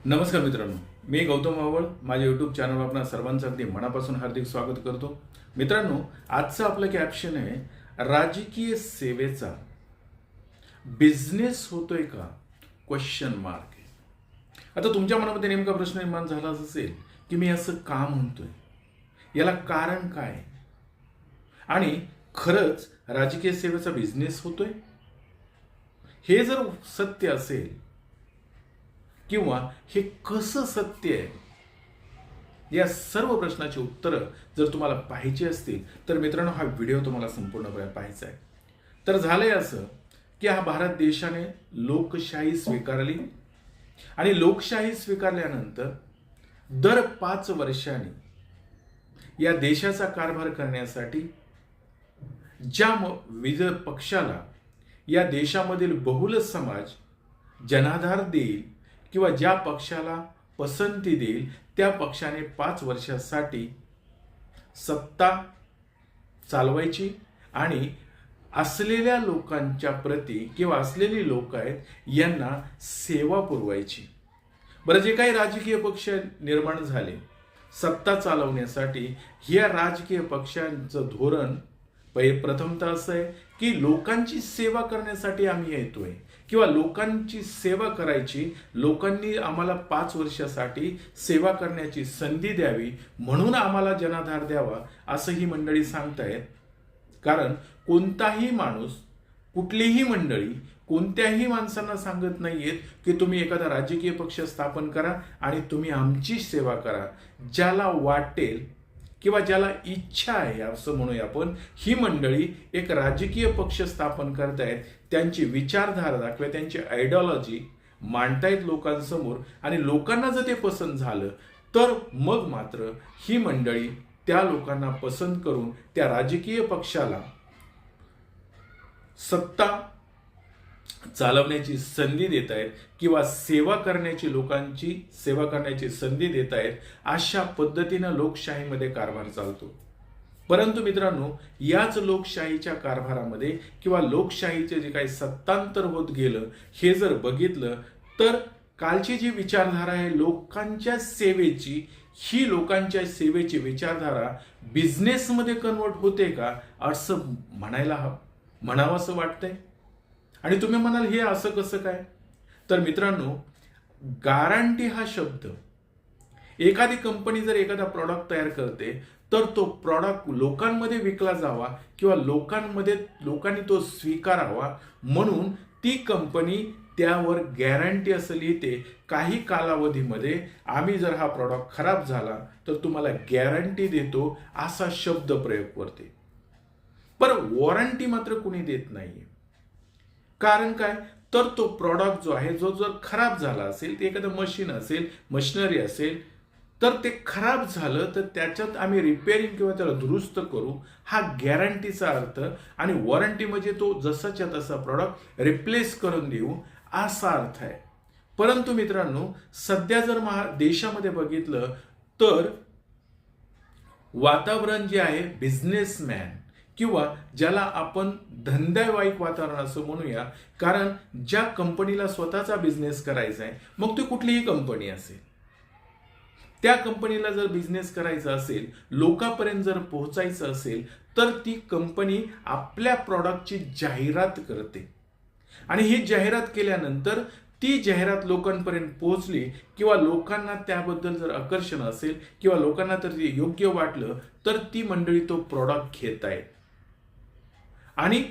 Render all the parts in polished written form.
नमस्कार मित्रांनो, मी गौतम वावळ माझ्या यूट्यूब चॅनलवर आपणा सर्वांचं अगदी मनापासून हार्दिक स्वागत करतो. मित्रांनो, आजचं आपलं कॅप्शन आहे, राजकीय सेवेचा बिझनेस होतोय का? Question mark. आता तुमच्या मनामध्ये नेमका प्रश्न निर्माण झाला असेल की मी असं का म्हणतोय, याला कारण काय, आणि खरंच राजकीय सेवेचा बिझनेस होतोय? हे जर सत्य असेल किंवा हे कसं सत्य आहे, या सर्व प्रश्नाची उत्तरं जर तुम्हाला पाहिजे असतील तर मित्रांनो, हा व्हिडिओ तुम्हाला संपूर्णपणे पाहायचा आहे. तर झालंय असं की हा भारत देशाने लोकशाही स्वीकारली आणि लोकशाही स्वीकारल्यानंतर दर 5 वर्षांनी या देशाचा कारभार करण्यासाठी ज्या विविध पक्षाला या देशामधील बहुल समाज जनाधार देईल किंवा ज्या पक्षाला पसंती देईल त्या पक्षाने 5 वर्षासाठी सत्ता चालवायची आणि असलेल्या लोकांच्या प्रती किंवा असलेली लोक आहेत यांना सेवा पुरवायची. बरं, जे काही राजकीय पक्ष निर्माण झाले सत्ता चालवण्यासाठी, या राजकीय पक्षांचं धोरण प्रथमतः असं आहे की लोकांची सेवा करण्यासाठी आम्ही येतोय किंवा लोकांची सेवा करायची, लोकांनी आम्हाला 5 वर्षासाठी सेवा करण्याची संधी द्यावी म्हणून आम्हाला जनाधार द्यावा, असं ही मंडळी सांगतायत. कारण कोणताही माणूस, कुठलीही मंडळी कोणत्याही माणसांना सांगत नाहीयेत की तुम्ही एखादा राजकीय पक्ष स्थापन करा आणि तुम्ही आमची सेवा करा. ज्याला वाटेल किंवा ज्याला इच्छा आहे असं म्हणूया आपण, ही मंडळी एक राजकीय पक्ष स्थापन करतायत, त्यांची विचारधारा दाखवा, त्यांची आयडिओलॉजी मांडतायत लोकांसमोर, आणि लोकांना जर ते पसंत झालं तर मग मात्र ही मंडळी त्या लोकांना पसंत करून त्या राजकीय पक्षाला सत्ता चालवण्याची संधी देत आहेत किंवा सेवा करण्याची, लोकांची सेवा करण्याची संधी देत आहेत. अशा पद्धतीनं लोकशाहीमध्ये कारभार चालतो. परंतु मित्रांनो, याच लोकशाहीच्या कारभारामध्ये किंवा लोकशाहीचे जे काही सत्तांतर होत गेलं हे जर बघितलं तर कालची जी विचारधारा आहे लोकांच्या सेवेची, ही लोकांच्या सेवेची विचारधारा बिझनेसमध्ये कन्वर्ट होते का, असं म्हणावं असं वाटतंय. आणि तुम्ही म्हणाल हे असं कसं काय? तर मित्रांनो, गॅरंटी हा शब्द, एखादी कंपनी जर एखादा प्रॉडक्ट तयार करते तर तो प्रॉडक्ट लोकांमध्ये विकला जावा किंवा लोकांनी तो स्वीकारावा म्हणून ती कंपनी त्यावर गॅरंटी असं लिहिते, काही कालावधीमध्ये आम्ही जर हा प्रॉडक्ट खराब झाला तर तुम्हाला गॅरंटी देतो, असा शब्द प्रयोग करते. पण वॉरंटी मात्र कुणी देत नाहीये. कारण काय? तर तो प्रॉडक्ट जो आहे, जो जर खराब झाला असेल, ते एखादं मशीन असेल, मशिनरी असेल, तर ते खराब झालं तर त्याच्यात आम्ही रिपेअरिंग किंवा त्याला दुरुस्त करू, हा गॅरंटीचा अर्थ. आणि वॉरंटी म्हणजे तो जसाच्या तसा प्रॉडक्ट रिप्लेस करून देऊ, असा अर्थ आहे. परंतु मित्रांनो, सध्या जर देशामध्ये बघितलं तर वातावरण जे आहे बिझनेसमॅन किंवा ज्याला आपण धंद्यावाईक वातावरण असं म्हणूया, कारण ज्या कंपनीला स्वतःचा बिझनेस करायचा आहे, मग ती कुठलीही कंपनी असेल, त्या कंपनीला जर बिझनेस करायचा असेल, लोकांपर्यंत जर पोहोचायचं असेल, तर ती कंपनी आपल्या प्रॉडक्टची जाहिरात करते. आणि ही जाहिरात केल्यानंतर ती जाहिरात लोकांपर्यंत पोहोचली किंवा लोकांना त्याबद्दल जर आकर्षण असेल किंवा लोकांना तर ते योग्य वाटलं तर ती मंडळी तो प्रॉडक्ट घेत आहेत. आणि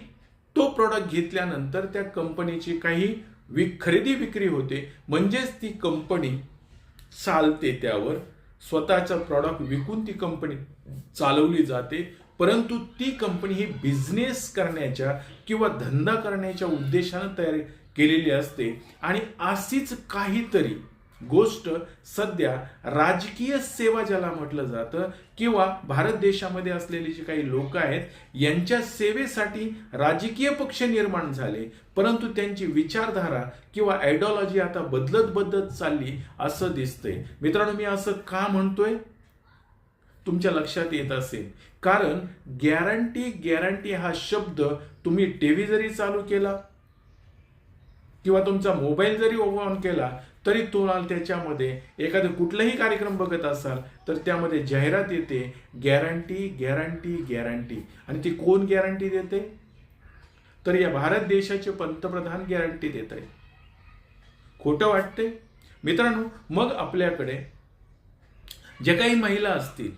तो प्रॉडक्ट घेतल्यानंतर त्या कंपनीची काही खरेदी विक्री होते, म्हणजेच ती कंपनी चालते, त्यावर स्वतःचा प्रॉडक्ट विकून ती कंपनी चालवली जाते. परंतु ती कंपनी ही बिझनेस करण्याच्या किंवा धंदा करण्याच्या उद्देशानं तयार केलेली असते. आणि अशीच काहीतरी गोष्ट सध्या राजकीय सेवा ज्याला म्हटलं जातं किंवा भारत देशामध्ये असलेली जी काही लोक आहेत यांच्या सेवेसाठी राजकीय पक्ष निर्माण झाले, परंतु त्यांची विचारधारा किंवा आयडिओलॉजी आता बदलत चालली असं दिसतंय. मित्रांनो, मी असं का म्हणतोय तुमच्या लक्षात येत असेल, कारण गॅरंटी हा शब्द तुम्ही टीव्ही जरी चालू केला किंवा तुमचा मोबाईल जरी ऑन केला तरी तुम्हाला त्याच्यामध्ये एखादं कुठलाही कार्यक्रम बघत असाल तर त्यामध्ये जाहिरात येते, गॅरंटी गॅरंटी गॅरंटी. आणि ती कोण गॅरंटी देते? तर या भारत देशाचे पंतप्रधान गॅरंटी देत आहेत. खोटं वाटते मित्रांनो? मग आपल्याकडे जे काही महिला असतील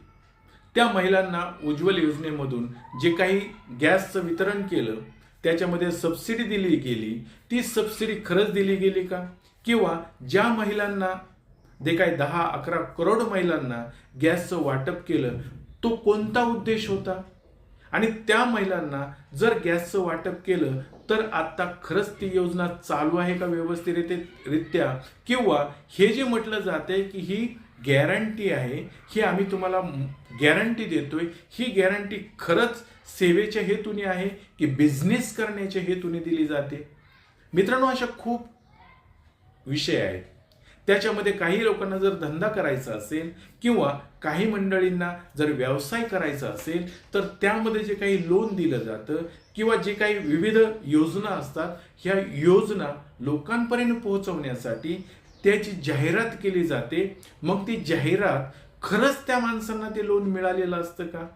त्या महिलांना उज्ज्वल योजनेमधून जे काही गॅसचं वितरण केलं त्याच्यामध्ये सबसिडी दिली गेली, ती सबसिडी खरंच दिली गेली का? किंवा ज्या महिलांना जे काही 10-11 करोड महिलांना गॅसचं वाटप केलं तो कोणता उद्देश होता? आणि त्या महिलांना जर गॅसचं वाटप केलं तर आता खरंच ती योजना चालू आहे का व्यवस्थितरित्या? किंवा हे जे म्हटलं जाते की ही गॅरंटी आहे, ही आम्ही तुम्हाला गॅरंटी देतोय, ही गॅरंटी खरंच सेवेच्या हेतूने आहे की बिझनेस करण्याच्या हेतूने दिली जाते? मित्रांनो, अशा खूप विषय आहेत. त्याच्यामध्ये काही लोकांना जर धंदा करायचा असेल किंवा काही मंडळींना जर व्यवसाय करायचा असेल तर त्यामध्ये जे काही लोन दिलं जातं किंवा जे काही विविध योजना असतात, ह्या योजना लोकांपर्यंत पोहोचवण्यासाठी त्याची जाहिरात केली जाते. मग ती जाहिरात खरंच त्या माणसांना ते लोन मिळालेलं असतं का?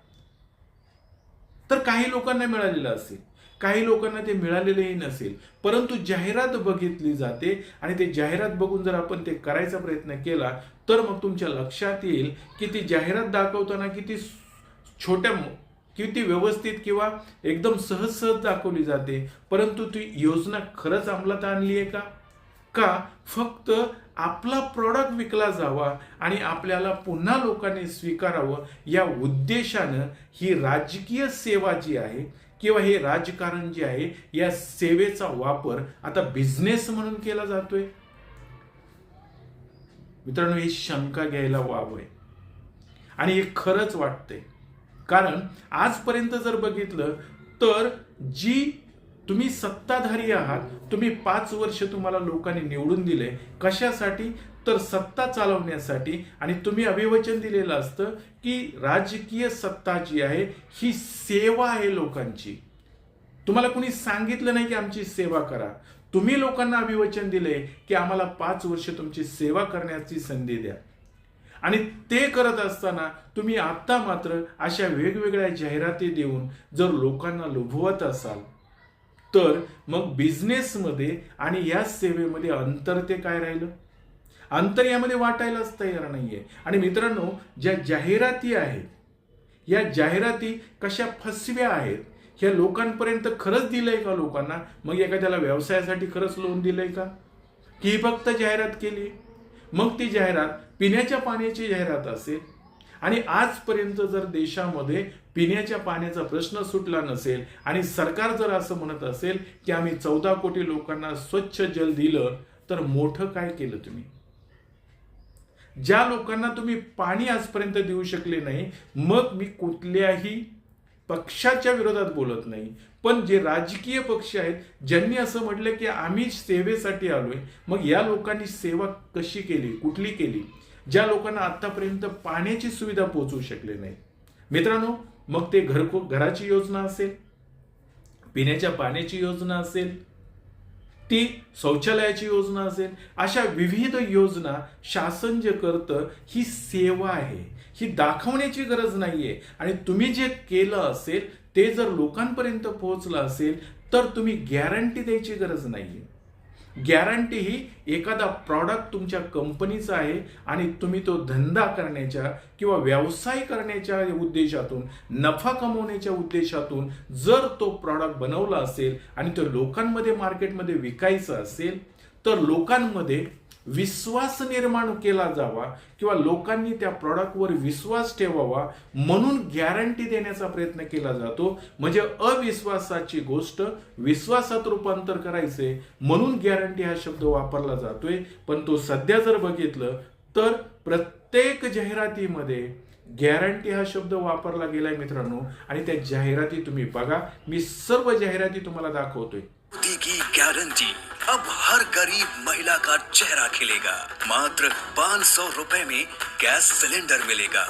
तर काही लोकांना मिळालेलं असेल, काही लोकांना ते मिळालेलेही नसेल, परंतु जाहिरात बघितली जाते आणि ते जाहिरात बघून जर आपण ते करायचा प्रयत्न केला तर मग तुमच्या लक्षात येईल की ती जाहिरात दाखवताना किती व्यवस्थित किंवा एकदम सहज सहज दाखवली जाते, परंतु ती योजना खरंच अंमलात आणली आहे का फक्त आपला प्रॉडक्ट विकला जावा आणि आपल्याला पुन्हा लोकांनी स्वीकारावं या उद्देशानं ही राजकीय सेवा जी आहे किंवा हे राजकारण जे आहे या सेवेचा वापर आता बिझनेस म्हणून केला जातोय? मित्रांनो, ही शंका घ्यायला वाव आहे आणि हे खरंच वाटतंय. कारण आजपर्यंत जर बघितलं तर जी तुम्ही सत्ताधारी आहात, तुम्ही 5 वर्ष तुम्हाला लोकांनी निवडून दिले कशासाठी? तर सत्ता चालवण्यासाठी. आणि तुम्ही अभिवचन दिलेलं असतं की राजकीय सत्ता जी आहे ही सेवा आहे लोकांची. तुम्हाला कुणी सांगितलं नाही की आमची सेवा करा. तुम्ही लोकांना अभिवचन दिले की आम्हाला 5 वर्ष तुमची सेवा करण्याची संधी द्या. आणि ते करत असताना तुम्ही आता मात्र अशा वेगवेगळ्या जाहिराती देऊन जर लोकांना लुभवत असाल तर मग बिझनेसमध्ये आणि या सेवेमध्ये अंतर ते काय राहिलं? अंतर यामध्ये वाटायलाच तयार नाहीये. आणि मित्रांनो, ज्या जाहिराती आहेत या जाहिराती कशा फसव्या आहेत, ह्या लोकांपर्यंत खरंच दिलंय का लोकांना? मग एखाद्याला व्यवसायासाठी खरंच लोन दिलंय का की फक्त जाहिरात केली? मग ती जाहिरात पिण्याच्या पाण्याची जाहिरात असेल आणि आजपर्यंत जर देशामध्ये पिण्याच्या पाण्याचा प्रश्न सुटला नसेल आणि सरकार जर असं म्हणत असेल की आम्ही 14 कोटी लोकांना स्वच्छ जल दिलं तर मोठं काय केलं तुम्ही? ज्या लोकांना तुम्ही पाणी आजपर्यंत देऊ शकले नाही, मग मी कुठल्याही पक्षाच्या विरोधात बोलत नाही, पण जे राजकीय पक्ष आहेत ज्यांनी असं म्हटलं की आम्ही सेवेसाठी आलोय, मग या लोकांनी सेवा कशी केली, कुठली केली? ज्या लोकांना आतापर्यंत पाण्याची सुविधा पोहोचू शकले नाही. मित्रांनो, मग ते घराची योजना असेल, पिण्याच्या पाण्याची योजना असेल, ती शौचालयाची योजना असेल, अशा विविध योजना शासन जे करतं ही सेवा आहे, ही दाखवण्याची गरज नाहीये. आणि तुम्ही जे केलं असेल ते जर लोकांपर्यंत पोहोचलं असेल तर तुम्ही गॅरंटी द्यायची गरज नाहीये. गॅरंटी ही एखादा प्रॉडक्ट तुमच्या कंपनीचा आहे आणि तुम्ही तो धंदा करण्याच्या किंवा व्यवसाय करण्याच्या उद्देशातून, नफा कमवण्याच्या उद्देशातून जर तो प्रॉडक्ट बनवला असेल आणि तो लोकांमध्ये मार्केटमध्ये विकायचा असेल तर लोकांमध्ये विश्वास निर्माण केला जावा किंवा लोकांनी त्या प्रॉडक्टवर विश्वास ठेवावा म्हणून गॅरंटी देण्याचा प्रयत्न केला जातो. म्हणजे अविश्वासाची गोष्ट विश्वासात रूपांतर करायचे म्हणून गॅरंटी हा शब्द वापरला जातोय. पण तो सध्या जर बघितलं तर प्रत्येक जाहिरातीमध्ये गॅरंटी हा शब्द वापरला गेलाय मित्रांनो. आणि त्या जाहिराती तुम्ही बघा, मी सर्व जाहिराती तुम्हाला दाखवतोय. की गारंटी, अब हर गरीब महिला का चेहरा खिलेगा. मात्र 500 रुपए में गैस सिलेंडर मिलेगा.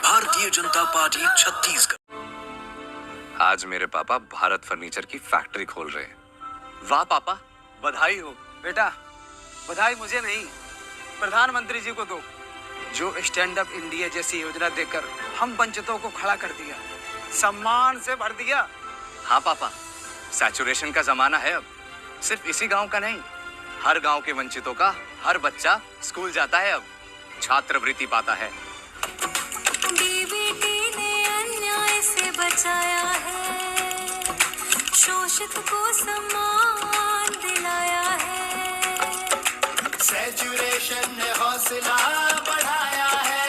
भारतीय जनता पार्टी छत्तीसगढ़. आज मेरे पापा भारत फर्नीचर की फैक्ट्री खोल रहे हैं. वाह पापा, बधाई हो. बेटा बधाई मुझे नहीं, प्रधानमंत्री जी को दो, जो स्टैंड अप इंडिया जैसी योजना देकर हम वंचितों को खड़ा कर दिया, सम्मान से भर दिया। हाँ पापा, सैचुरेशन का जमाना है अब। सिर्फ इसी गांव का नहीं, हर गांव के वंचितों का हर बच्चा स्कूल जाता है अब, छात्रवृत्ति पाता है। डीबीटी ने अन्याय से बचाया है, शोषित को सम्मान दिलाया है, सैचुरेशन ने हौसला बढ़ाया है,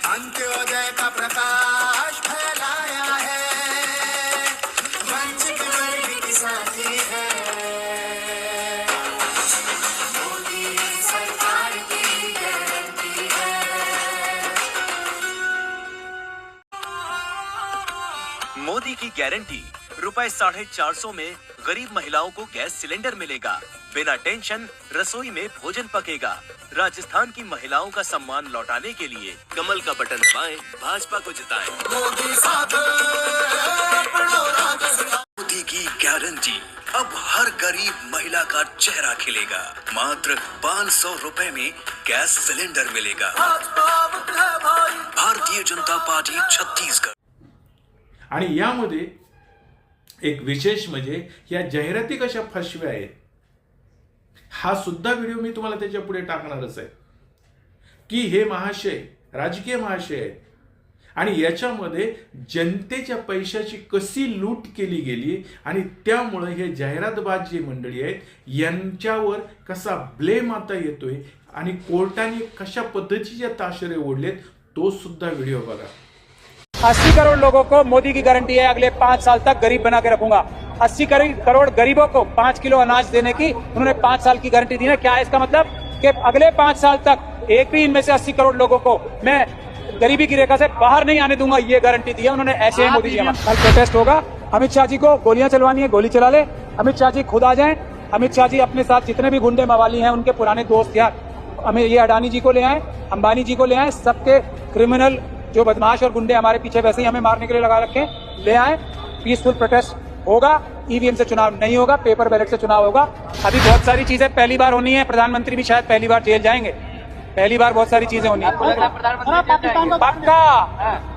अंत्योदय का प्रकाश फैलाया है, वंचित वर्ग के साथी है, मोदी सरकार की गारंटी है। मोदी की गारंटी, रुपए 450 में गरीब महिलाओं को गैस सिलेंडर मिलेगा, बिना टेंशन रसोई में भोजन पकेगा। राजस्थान की महिलाओं का सम्मान लौटाने के लिए कमल का बटन दबाएं, भाजपा को जिताएं। मोदी की गारंटी, अब हर गरीब महिला का चेहरा खिलेगा। मात्र 500 रुपए में गैस सिलेंडर मिलेगा। भारतीय जनता पार्टी छत्तीसगढ़। आणि यामध्ये एक विशेष म्हणजे या जाहिराती कशा फसव्या आहेत, हा सुद्धा व्हिडिओ मी तुम्हाला त्याच्या पुढे टाकणारच आहे की हे महाशय राजकीय महाशय आहेत आणि याच्यामध्ये जनतेच्या पैशाची कशी लूट केली गेली आणि त्यामुळे हे जाहिरातबाज जी मंडळी आहेत यांच्यावर कसा ब्लेम आता येतोय आणि कोर्टाने कशा पद्धतीचे ताशेरे ओढलेत तो सुद्धा व्हिडिओ बघा। 80 करोड़ लोगों को मोदी की गारंटी है, अगले 5 साल तक गरीब बना के रखूंगा। 80 करोड़ गरीबों को 5 किलो अनाज देने की उन्होंने 5 साल की गारंटी दी है। क्या है इसका मतलब कि अगले 5 साल तक एक भी इनमें से 80 करोड़ लोगों को मैं गरीबी की रेखा से बाहर नहीं आने दूंगा, ये गारंटी दी है उन्होंने। ऐसे ही मोदी जी हमारे कल प्रोटेस्ट होगा। अमित शाह जी को गोलियां चलवानी है, गोली चला ले। अमित शाह जी खुद आ जाएं। अमित शाह जी अपने साथ जितने भी गुंडे मवाली हैं उनके पुराने दोस्त यार, हमें ये अडानी जी को ले आए, अंबानी जी को ले आए, सबके क्रिमिनल जो बदमाश और गुंडे हमारे पीछे वैसे ही हमें मारने के लिए लगा रखे ले आए। पीसफुल प्रोटेस्ट होगा, ईवीएम से चुनाव नहीं होगा, पेपर बैलेट से चुनाव होगा। अभी बहुत सारी चीजें पहली बार होनी है, प्रधानमंत्री भी शायद पहली बार जेल जाएंगे, पहली बार बहुत सारी चीजें होनी है।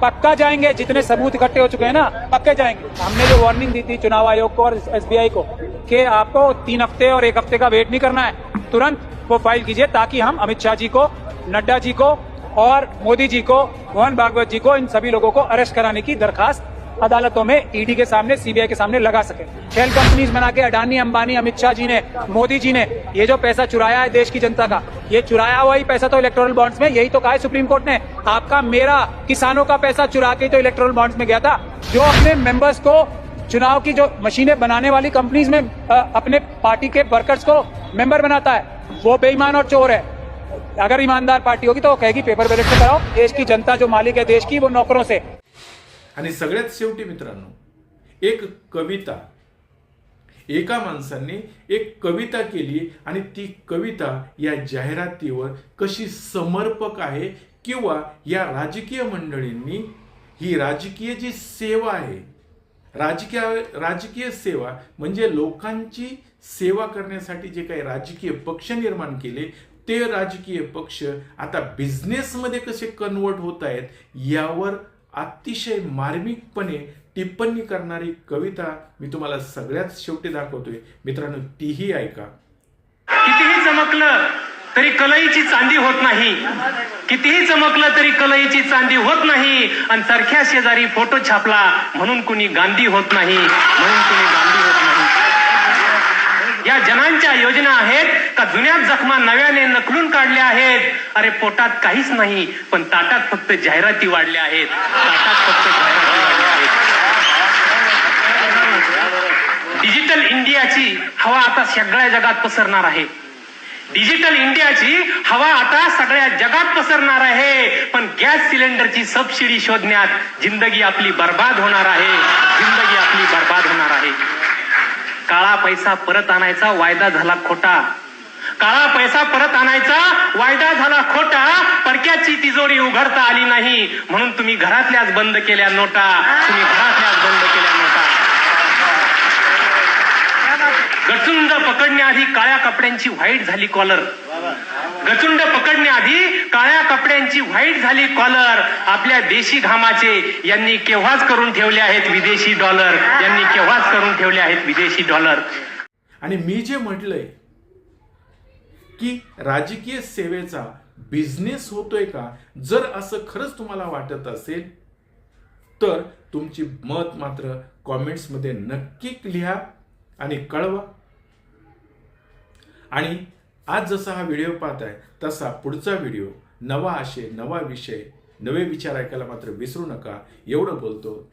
पक्का जाएंगे, जितने सबूत इकट्ठे हो चुके हैं ना पक्के जाएंगे। हमने जो वार्निंग दी थी चुनाव आयोग को और एसबीआई को कि आपको 3 हफ्ते और 1 हफ्ते का वेट नहीं करना है, तुरंत वो फाइल कीजिए ताकि हम अमित शाह जी को, नड्डा जी को और मोदी जी को, मोहन भागवत जी को, इन सभी लोगों को अरेस्ट कराने की दरखास्त अदालतों में ईडी के सामने, सीबीआई के सामने लगा सके। शेल कंपनीज बना के अडानी, अंबानी, अमित शाह जी ने, मोदी जी ने ये जो पैसा चुराया है देश की जनता का, ये चुराया हुआ ही पैसा तो इलेक्टोरल बॉन्ड्स में, यही तो कहा है सुप्रीम कोर्ट ने, आपका मेरा किसानों का पैसा चुरा के तो इलेक्टोरल बॉन्ड्स में गया था। जो अपने मेंबर्स को चुनाव की जो मशीनें बनाने वाली कंपनीज में अपने पार्टी के वर्कर्स को मेंबर बनाता है वो बेईमान और चोर है। अगर ईमानदार पार्टी होगी तो वो कहेगी पेपर बैलेट से कराओ। देश की जनता जो मालिक है देश की, वो नौकरों से। आणि सगळ्यात शेवटी मित्रांनो एक कविता, एका माणसाने एक कविता केली आणि ती कविता या जाहिरातीवर कशी समर्पक आहे किंवा या राजकीय मंडळींनी ही राजकीय जी सेवा आहे, राजकीय सेवा म्हणजे लोकांची सेवा करण्यासाठी जे काही राजकीय पक्ष निर्माण केले ते राजकीय पक्ष आता बिझनेसमध्ये कसे कन्वर्ट होत आहेत यावर अतिशय मार्मिकपणे टिप्पणी करणारी कविता मी तुम्हाला सगळ्यात शेवटी दाखवतोय मित्रांनो, तीही ऐका। कितीही चमकलं तरी कलईची चांदी होत नाही, कितीही चमकलं तरी कलईची चांदी होत नाही, आणि सारख्या शेजारी फोटो छापला म्हणून कुणी गांधी होत नाही, म्हणून कुणी गांधी होत नाही। या जनांच्या योजना आहेत का जुन्याच जखमा नव्याने नकलून काढल्या आहेत। अरे पोटात काहीच नाही पण ताटात फक्त जाहिराती वाढल्या आहेत, ताटात फक्त जाहिराती वाढल्या आहेत। डिजिटल इंडियाची हवा आता सगळ्या जगात पसरणार आहे, डिजिटल इंडियाची हवा आता सगळ्या जगात पसरणार आहे, पण गॅस सिलेंडरची सबसिडी शोधण्यात जिंदगी आपली बर्बाद होणार आहे, जिंदगी आपली बर्बाद होणार आहे। काळा पैसा परत आणायचा वायदा झाला खोटा, काळा पैसा परत आणायचा वायदा झाला खोटा, परक्याची तिजोरी उघडता आली नाही म्हणून तुम्ही घरातल्याच बंद केल्या नोटा, तुम्ही घरातल्याच बंद केल्या नोटा। गचुंड पकडण्याआधी काळ्या कपड्यांची व्हाईट झाली कॉलर. गचुंड पकडण्याआधी काळ्या कपड्यांची व्हाईट झाली कॉलर. आपल्या देशी घामाचे यांनी केव्हाच करून ठेवले आहेत विदेशी डॉलर. यांनी केव्हाच करून ठेवले आहेत विदेशी डॉलर. आणि मी जे म्हटलंय की राजकीय सेवेचा बिझनेस होतोय का, जर असं खरंच तुम्हाला वाटत असेल तर तुमची मत मात्र कॉमेंट्समध्ये नक्की लिहा आणि कळवा. आणि आज जसा हा व्हिडिओ पाहताय तसा पुढचा व्हिडिओ नवा आशय, नवा विषय, नवे विचार ऐकायला मात्र विसरू नका. एवढं बोलतो.